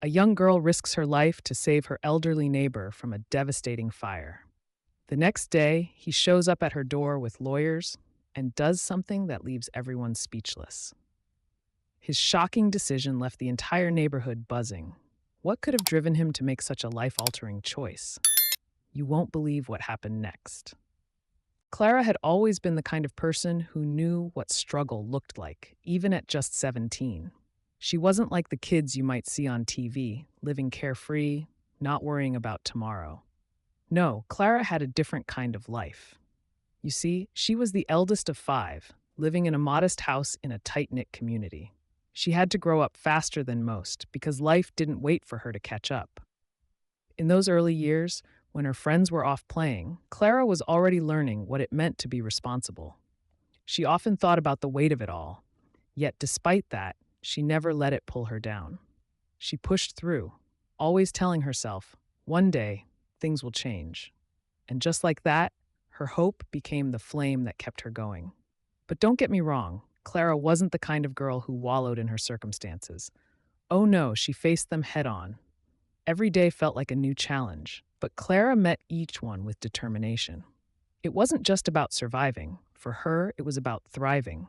A young girl risks her life to save her elderly neighbor from a devastating fire. The next day, he shows up at her door with lawyers and does something that leaves everyone speechless. His shocking decision left the entire neighborhood buzzing. What could have driven him to make such a life altering choice? You won't believe what happened next. Clara had always been the kind of person who knew what struggle looked like, even at just 17. She wasn't like the kids you might see on TV, living carefree, not worrying about tomorrow. No, Clara had a different kind of life. You see, she was the eldest of five, living in a modest house in a tight-knit community. She had to grow up faster than most because life didn't wait for her to catch up. In those early years, when her friends were off playing, Clara was already learning what it meant to be responsible. She often thought about the weight of it all, yet despite that, she never let it pull her down. She pushed through, always telling herself, one day, things will change. And just like that, her hope became the flame that kept her going. But don't get me wrong, Clara wasn't the kind of girl who wallowed in her circumstances. Oh no, she faced them head on. Every day felt like a new challenge, but Clara met each one with determination. It wasn't just about surviving. For her, it was about thriving.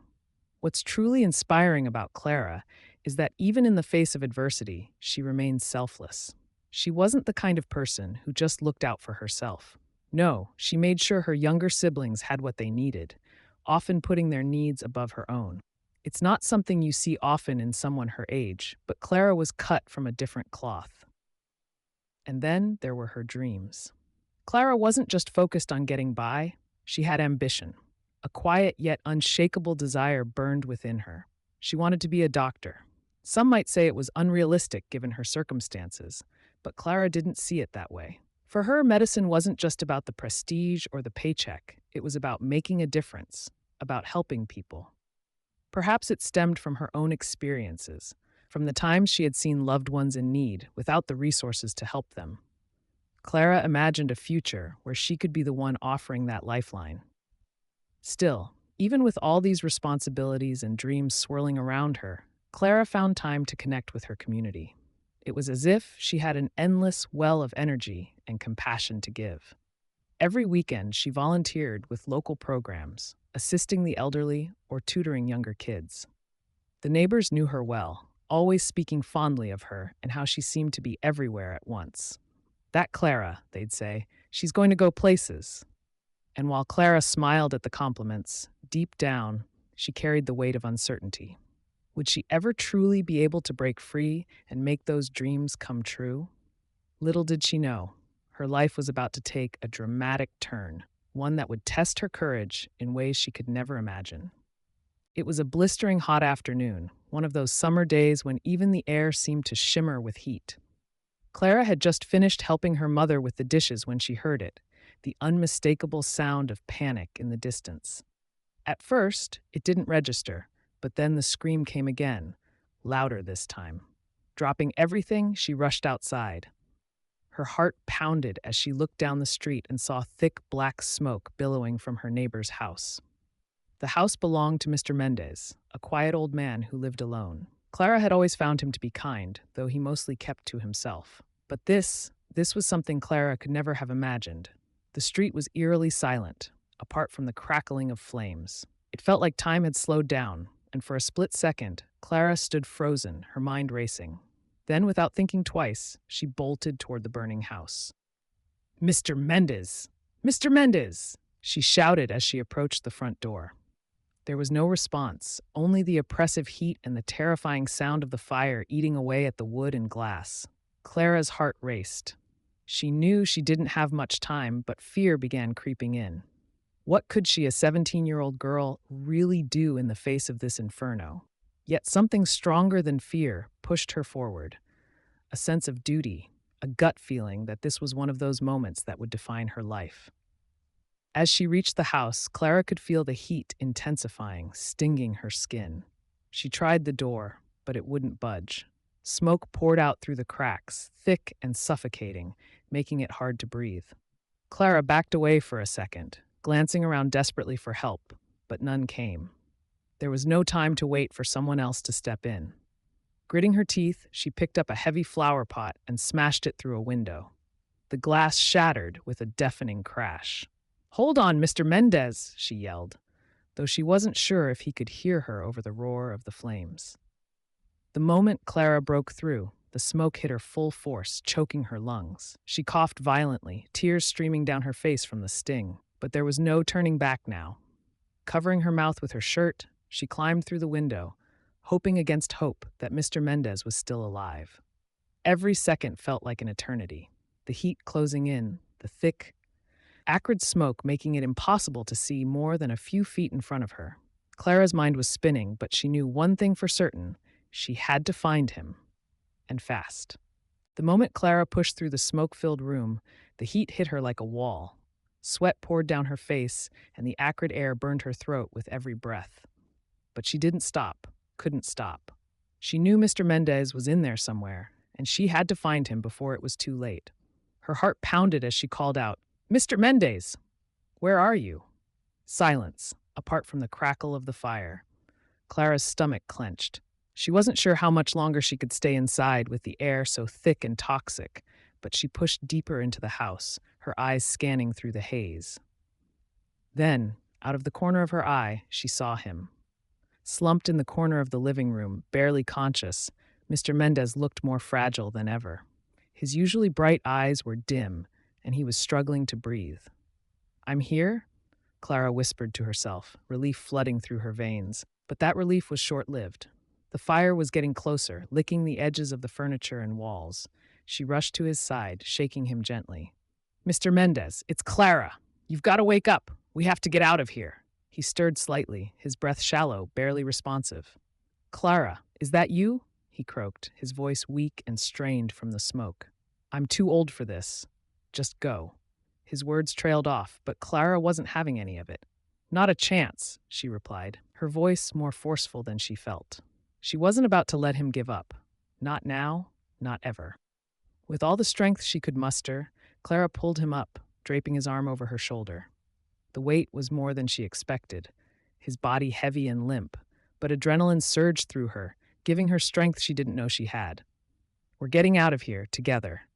What's truly inspiring about Clara is that even in the face of adversity, she remained selfless. She wasn't the kind of person who just looked out for herself. No, she made sure her younger siblings had what they needed, often putting their needs above her own. It's not something you see often in someone her age, but Clara was cut from a different cloth. And then there were her dreams. Clara wasn't just focused on getting by, she had ambition. A quiet yet unshakable desire burned within her. She wanted to be a doctor. Some might say it was unrealistic given her circumstances, but Clara didn't see it that way. For her, medicine wasn't just about the prestige or the paycheck. It was about making a difference, about helping people. Perhaps it stemmed from her own experiences, from the times she had seen loved ones in need without the resources to help them. Clara imagined a future where she could be the one offering that lifeline. Still, even with all these responsibilities and dreams swirling around her, Clara found time to connect with her community. It was as if she had an endless well of energy and compassion to give. Every weekend, she volunteered with local programs, assisting the elderly or tutoring younger kids. The neighbors knew her well, always speaking fondly of her and how she seemed to be everywhere at once. That Clara, they'd say, she's going to go places. And while Clara smiled at the compliments, deep down, she carried the weight of uncertainty. Would she ever truly be able to break free and make those dreams come true? Little did she know, her life was about to take a dramatic turn, one that would test her courage in ways she could never imagine. It was a blistering hot afternoon, one of those summer days when even the air seemed to shimmer with heat. Clara had just finished helping her mother with the dishes when she heard it, the unmistakable sound of panic in the distance. At first, it didn't register, but then the scream came again, louder this time. Dropping everything, she rushed outside. Her heart pounded as she looked down the street and saw thick black smoke billowing from her neighbor's house. The house belonged to Mr. Mendes, a quiet old man who lived alone. Clara had always found him to be kind, though he mostly kept to himself. But this was something Clara could never have imagined. The street was eerily silent, apart from the crackling of flames. It felt like time had slowed down, and for a split second, Clara stood frozen, her mind racing. Then, without thinking twice, she bolted toward the burning house. "Mr. Mendes! Mr. Mendes!" she shouted as she approached the front door. There was no response, only the oppressive heat and the terrifying sound of the fire eating away at the wood and glass. Clara's heart raced. She knew she didn't have much time, but fear began creeping in. What could she, a 17-year-old girl, really do in the face of this inferno? Yet something stronger than fear pushed her forward. A sense of duty, a gut feeling that this was one of those moments that would define her life. As she reached the house, Clara could feel the heat intensifying, stinging her skin. She tried the door, but it wouldn't budge. Smoke poured out through the cracks, thick and suffocating, making it hard to breathe. Clara backed away for a second, glancing around desperately for help, but none came. There was no time to wait for someone else to step in. Gritting her teeth, she picked up a heavy flower pot and smashed it through a window. The glass shattered with a deafening crash. "Hold on, Mr. Mendes," she yelled, though she wasn't sure if he could hear her over the roar of the flames. The moment Clara broke through, the smoke hit her full force, choking her lungs. She coughed violently, tears streaming down her face from the sting. But there was no turning back now. Covering her mouth with her shirt, she climbed through the window, hoping against hope that Mr. Mendes was still alive. Every second felt like an eternity. The heat closing in, the thick, acrid smoke making it impossible to see more than a few feet in front of her. Clara's mind was spinning, but she knew one thing for certain: she had to find him, and fast. The moment Clara pushed through the smoke-filled room, the heat hit her like a wall. Sweat poured down her face, and the acrid air burned her throat with every breath. But she didn't stop, couldn't stop. She knew Mr. Mendez was in there somewhere, and she had to find him before it was too late. Her heart pounded as she called out, "Mr. Mendez, where are you?" Silence, apart from the crackle of the fire. Clara's stomach clenched. She wasn't sure how much longer she could stay inside with the air so thick and toxic, but she pushed deeper into the house, her eyes scanning through the haze. Then, out of the corner of her eye, she saw him. Slumped in the corner of the living room, barely conscious, Mr. Mendez looked more fragile than ever. His usually bright eyes were dim, and he was struggling to breathe. "I'm here?" Clara whispered to herself, relief flooding through her veins. But that relief was short-lived. The fire was getting closer, licking the edges of the furniture and walls. She rushed to his side, shaking him gently. "Mr. Mendez, it's Clara. You've got to wake up. We have to get out of here." He stirred slightly, his breath shallow, barely responsive. "Clara, is that you?" he croaked, his voice weak and strained from the smoke. "I'm too old for this. Just go." His words trailed off, but Clara wasn't having any of it. "Not a chance," she replied, her voice more forceful than she felt. She wasn't about to let him give up. Not now, not ever. With all the strength she could muster, Clara pulled him up, draping his arm over her shoulder. The weight was more than she expected, his body heavy and limp, but adrenaline surged through her, giving her strength she didn't know she had. "We're getting out of here, together."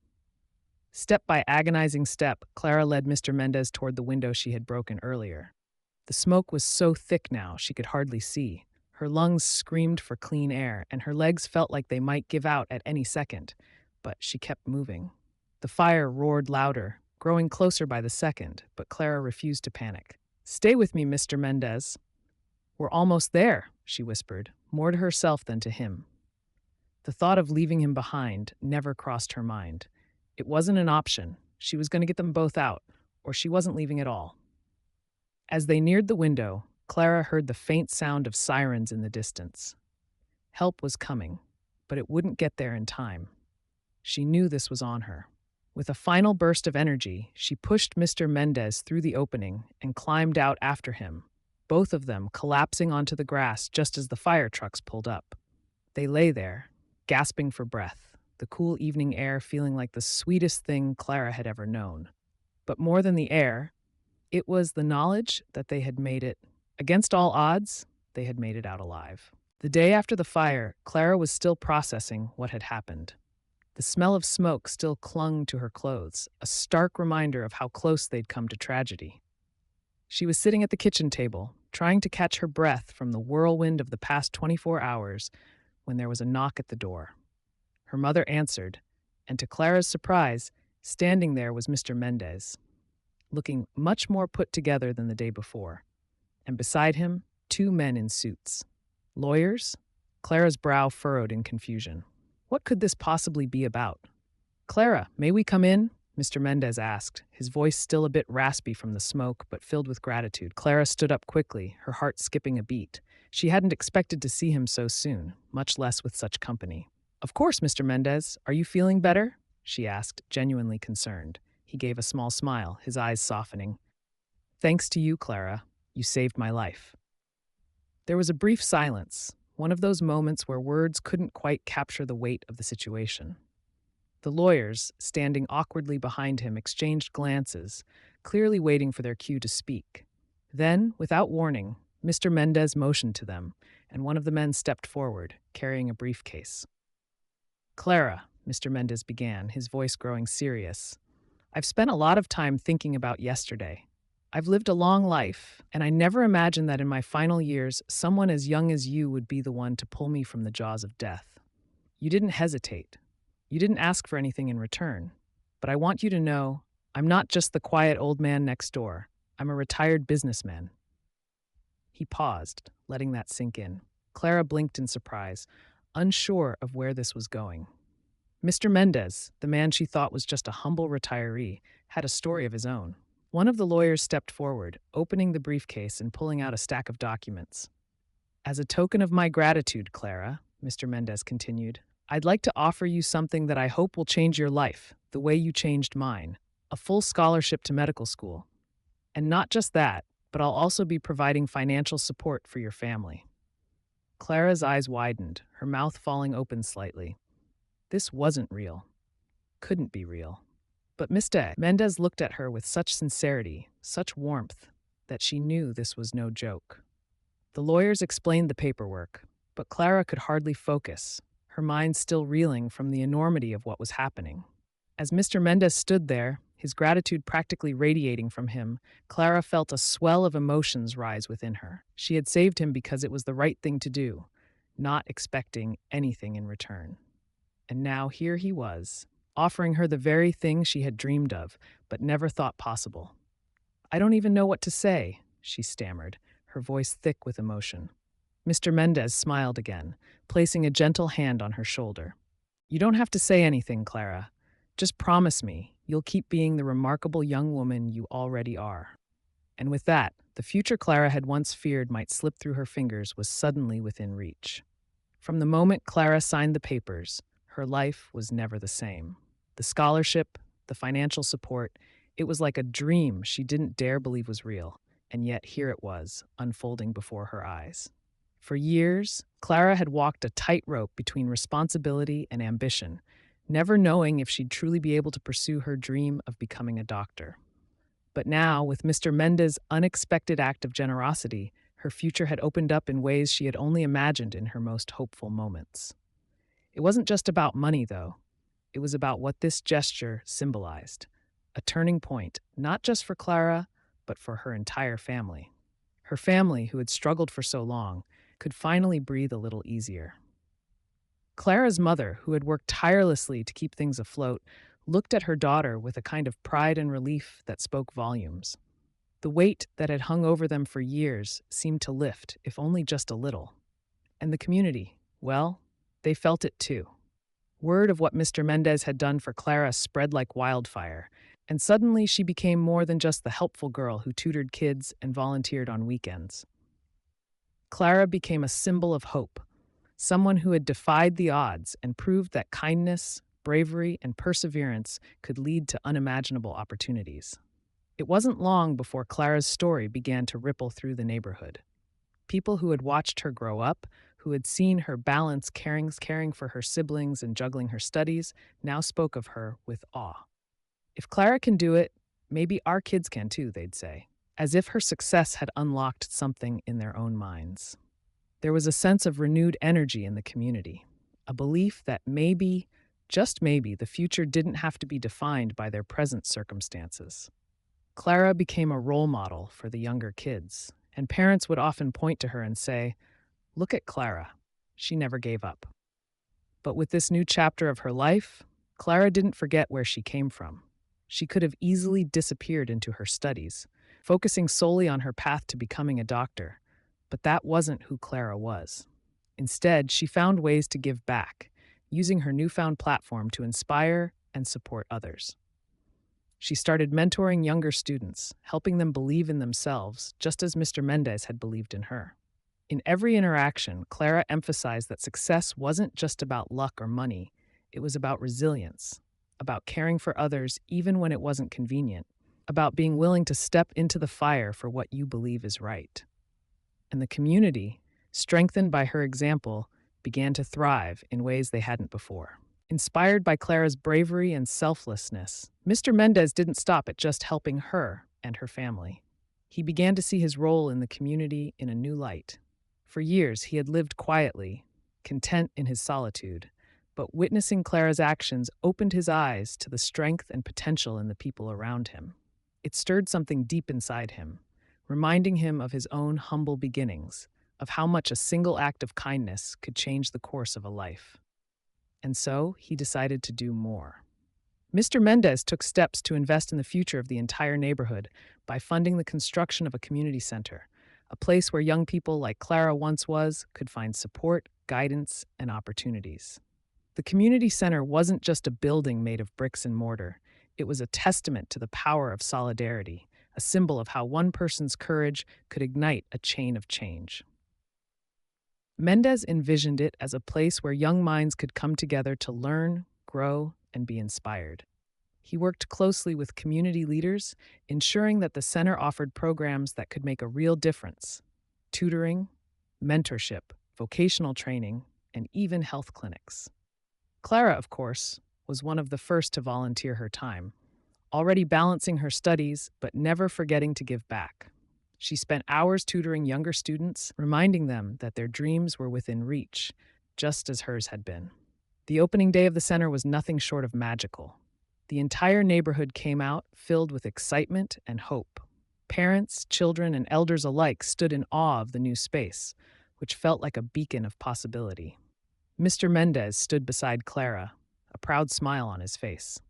Step by agonizing step, Clara led Mr. Mendez toward the window she had broken earlier. The smoke was so thick now she could hardly see. Her lungs screamed for clean air, and her legs felt like they might give out at any second, but she kept moving. The fire roared louder, growing closer by the second, but Clara refused to panic. "Stay with me, Mr. Mendez." "We're almost there," she whispered, more to herself than to him. The thought of leaving him behind never crossed her mind. It wasn't an option. She was going to get them both out, or she wasn't leaving at all. As they neared the window, Clara heard the faint sound of sirens in the distance. Help was coming, but it wouldn't get there in time. She knew this was on her. With a final burst of energy, she pushed Mr. Mendez through the opening and climbed out after him, both of them collapsing onto the grass just as the fire trucks pulled up. They lay there, gasping for breath, the cool evening air feeling like the sweetest thing Clara had ever known. But more than the air, it was the knowledge that they had made it. Against all odds, they had made it out alive. The day after the fire, Clara was still processing what had happened. The smell of smoke still clung to her clothes, a stark reminder of how close they'd come to tragedy. She was sitting at the kitchen table, trying to catch her breath from the whirlwind of the past 24 hours, when there was a knock at the door. Her mother answered, and to Clara's surprise, standing there was Mr. Mendez, looking much more put together than the day before. And beside him, 2 men in suits. Lawyers? Clara's brow furrowed in confusion. What could this possibly be about? "Clara, may we come in?" Mr. Mendez asked, his voice still a bit raspy from the smoke, but filled with gratitude. Clara stood up quickly, her heart skipping a beat. She hadn't expected to see him so soon, much less with such company. "Of course, Mr. Mendez. Are you feeling better?" she asked, genuinely concerned. He gave a small smile, his eyes softening. "Thanks to you, Clara. You saved my life." There was a brief silence, one of those moments where words couldn't quite capture the weight of the situation. The lawyers, standing awkwardly behind him, exchanged glances, clearly waiting for their cue to speak. Then, without warning, Mr. Mendez motioned to them, and one of the men stepped forward, carrying a briefcase. Clara, Mr. Mendes began, his voice growing serious, I've spent a lot of time thinking about yesterday. I've lived a long life, and I never imagined that in my final years, someone as young as you would be the one to pull me from the jaws of death. You didn't hesitate. You didn't ask for anything in return. But I want you to know I'm not just the quiet old man next door. I'm a retired businessman. He paused, letting that sink in. Clara blinked in surprise, unsure of where this was going. Mr. Mendez, the man she thought was just a humble retiree, had a story of his own. One of the lawyers stepped forward, opening the briefcase and pulling out a stack of documents. As a token of my gratitude, Clara, Mr. Mendez continued, I'd like to offer you something that I hope will change your life, the way you changed mine, a full scholarship to medical school. And not just that, but I'll also be providing financial support for your family. Clara's eyes widened, her mouth falling open slightly. This wasn't real. Couldn't be real. But Mr. Mendez looked at her with such sincerity, such warmth, that she knew this was no joke. The lawyers explained the paperwork, but Clara could hardly focus, her mind still reeling from the enormity of what was happening. As Mr. Mendez stood there, his gratitude practically radiating from him, Clara felt a swell of emotions rise within her. She had saved him because it was the right thing to do, not expecting anything in return. And now here he was, offering her the very thing she had dreamed of, but never thought possible. I don't even know what to say, she stammered, her voice thick with emotion. Mr. Mendez smiled again, placing a gentle hand on her shoulder. You don't have to say anything, Clara. Just promise me you'll keep being the remarkable young woman you already are. And with that, the future Clara had once feared might slip through her fingers was suddenly within reach. From the moment Clara signed the papers, her life was never the same. The scholarship, the financial support, it was like a dream she didn't dare believe was real, and yet here it was, unfolding before her eyes. For years, Clara had walked a tightrope between responsibility and ambition, never knowing if she'd truly be able to pursue her dream of becoming a doctor. But now, with Mr. Mendes' unexpected act of generosity, her future had opened up in ways she had only imagined in her most hopeful moments. It wasn't just about money, though. It was about what this gesture symbolized. A turning point, not just for Clara, but for her entire family. Her family, who had struggled for so long, could finally breathe a little easier. Clara's mother, who had worked tirelessly to keep things afloat, looked at her daughter with a kind of pride and relief that spoke volumes. The weight that had hung over them for years seemed to lift, if only just a little. And the community, well, they felt it too. Word of what Mr. Mendez had done for Clara spread like wildfire, and suddenly she became more than just the helpful girl who tutored kids and volunteered on weekends. Clara became a symbol of hope, someone who had defied the odds and proved that kindness, bravery, and perseverance could lead to unimaginable opportunities. It wasn't long before Clara's story began to ripple through the neighborhood. People who had watched her grow up, who had seen her balance caring for her siblings and juggling her studies, now spoke of her with awe. If Clara can do it, maybe our kids can too, they'd say, as if her success had unlocked something in their own minds. There was a sense of renewed energy in the community, a belief that maybe, just maybe, the future didn't have to be defined by their present circumstances. Clara became a role model for the younger kids, and parents would often point to her and say, "Look at Clara. She never gave up." But with this new chapter of her life, Clara didn't forget where she came from. She could have easily disappeared into her studies, focusing solely on her path to becoming a doctor. But that wasn't who Clara was. Instead, she found ways to give back, using her newfound platform to inspire and support others. She started mentoring younger students, helping them believe in themselves, just as Mr. Mendez had believed in her. In every interaction, Clara emphasized that success wasn't just about luck or money, it was about resilience, about caring for others even when it wasn't convenient, about being willing to step into the fire for what you believe is right. And the community, strengthened by her example, began to thrive in ways they hadn't before. Inspired by Clara's bravery and selflessness, Mr. Mendez didn't stop at just helping her and her family. He began to see his role in the community in a new light. For years, he had lived quietly, content in his solitude. But witnessing Clara's actions opened his eyes to the strength and potential in the people around him. It stirred something deep inside him, reminding him of his own humble beginnings, of how much a single act of kindness could change the course of a life. And so he decided to do more. Mr. Mendes took steps to invest in the future of the entire neighborhood by funding the construction of a community center, a place where young people like Clara once was could find support, guidance, and opportunities. The community center wasn't just a building made of bricks and mortar. It was a testament to the power of solidarity, a symbol of how one person's courage could ignite a chain of change. Mendes envisioned it as a place where young minds could come together to learn, grow, and be inspired. He worked closely with community leaders, ensuring that the center offered programs that could make a real difference: tutoring, mentorship, vocational training, and even health clinics. Clara, of course, was one of the first to volunteer her time, already balancing her studies but never forgetting to give back. She spent hours tutoring younger students, reminding them that their dreams were within reach, just as hers had been. The opening day of the center was nothing short of magical. The entire neighborhood came out, filled with excitement and hope. Parents, children, and elders alike stood in awe of the new space, which felt like a beacon of possibility. Mr. Mendes stood beside Clara, a proud smile on his face.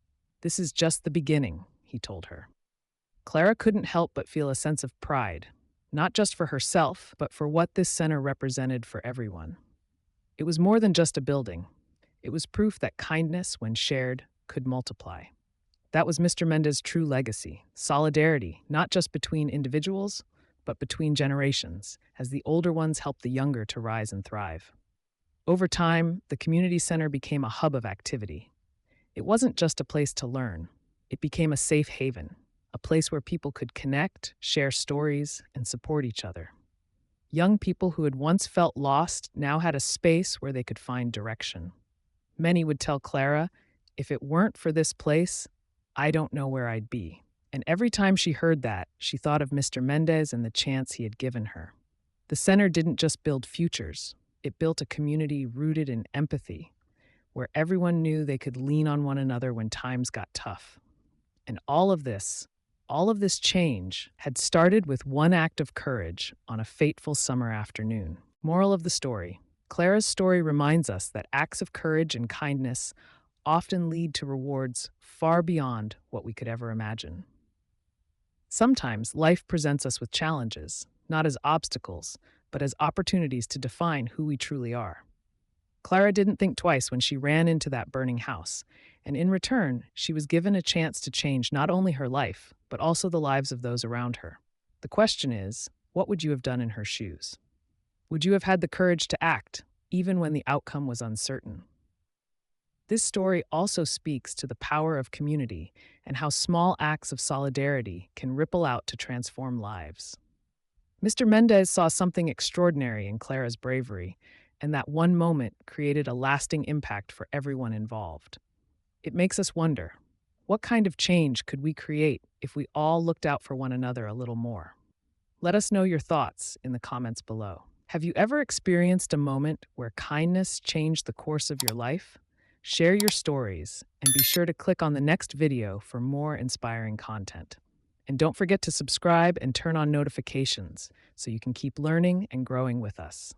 "This is just the beginning," he told her. Clara couldn't help but feel a sense of pride, not just for herself, but for what this center represented for everyone. It was more than just a building. It was proof that kindness, when shared, could multiply. That was Mr. Mendes' true legacy: solidarity, not just between individuals, but between generations, as the older ones helped the younger to rise and thrive. Over time, the community center became a hub of activity. It wasn't just a place to learn, it became a safe haven, a place where people could connect, share stories, and support each other. Young people who had once felt lost now had a space where they could find direction. Many would tell Clara, "If it weren't for this place, I don't know where I'd be." And every time she heard that, she thought of Mr. Mendes and the chance he had given her. The center didn't just build futures, it built a community rooted in empathy, where everyone knew they could lean on one another when times got tough. And all of this change had started with one act of courage on a fateful summer afternoon. Moral of the story: Clara's story reminds us that acts of courage and kindness often lead to rewards far beyond what we could ever imagine. Sometimes life presents us with challenges, not as obstacles, but as opportunities to define who we truly are. Clara didn't think twice when she ran into that burning house, and in return, she was given a chance to change not only her life, but also the lives of those around her. The question is, what would you have done in her shoes? Would you have had the courage to act, even when the outcome was uncertain? This story also speaks to the power of community and how small acts of solidarity can ripple out to transform lives. Mr. Mendes saw something extraordinary in Clara's bravery, and that one moment created a lasting impact for everyone involved. It makes us wonder, what kind of change could we create if we all looked out for one another a little more? Let us know your thoughts in the comments below. Have you ever experienced a moment where kindness changed the course of your life? Share your stories and be sure to click on the next video for more inspiring content. And don't forget to subscribe and turn on notifications so you can keep learning and growing with us.